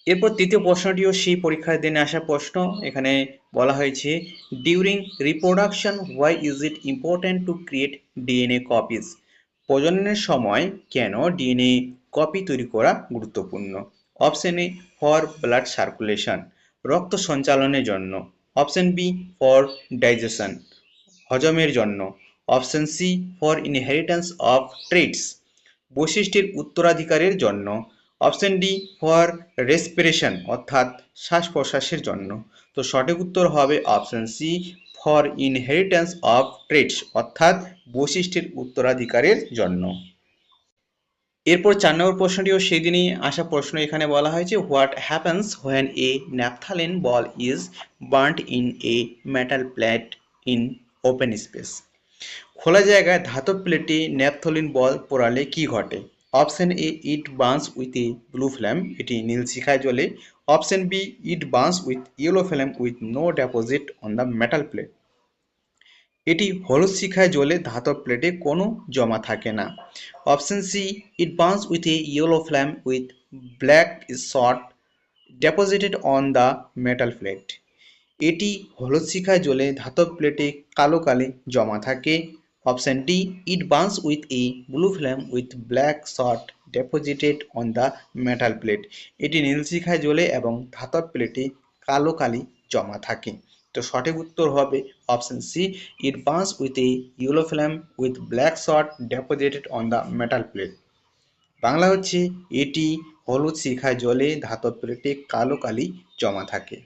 এরপর তৃতীয় প্রশ্নটিও সেই পরীক্ষার দিনে আসা প্রশ্ন। এখানে বলা হয়েছে, during reproduction why is it important to create DNA copies? প্রজননের সময় কেন ডিএনএ কপি তৈরি করা গুরুত্বপূর্ণ? Option A, for blood circulation, রক্ত সঞ্চালনের জন্য। অপশন বি, ফর ডাইজেশন, হজমের জন্য। Option C, for inheritance of traits, বৈশিষ্ট্যের উত্তরাধিকারের জন্য। অপশন ডি, ফর রেসপিরেশন অর্থাৎ শ্বাস প্রশ্বাসের জন্য। তো সঠিক উত্তর হবে option C, for inheritance of traits অর্থাৎ বৈশিষ্ট্যের উত্তরাধিকারের জন্য। এরপর 4 নম্বর প্রশ্নটিও সেই দিনই আসা প্রশ্ন। এখানে বলা হয়েছে, what happens when a naphthalene ball is burned in a metal plate in open space? খোলা জায়গায় ধাতব প্লেটে ন্যাপথলিন বল পোড়ালে কি ঘটে? Option A, it burns with a blue flame, এটি নীল শিখায় জ্বলে। Option B, it burns with yellow flame with no deposit on the metal plate, এটি হলুদ শিখায় জ্বলে ধাতব প্লেটে কোনো জমা থাকে না। Option C, it burns with a yellow flame with black spot deposited on the metal plate, এটি হলুদ শিখায় জ্বলে ধাতব প্লেটে কালো কালি জমা থাকে। Option D, it burns with a blue flame with black soot deposited on the metal plate, এটি নীল শিখায় জ্বলে এবং ধাতব প্লেটে কালো কালি জমা থাকে। তো সঠিক উত্তর হবে option C, it burns with a yellow flame with black soot deposited on the metal plate. Bangla হচ্ছে, এটি হলুদ শিখায় জ্বলে ধাতব প্লেটে কালো কালি জমা থাকে।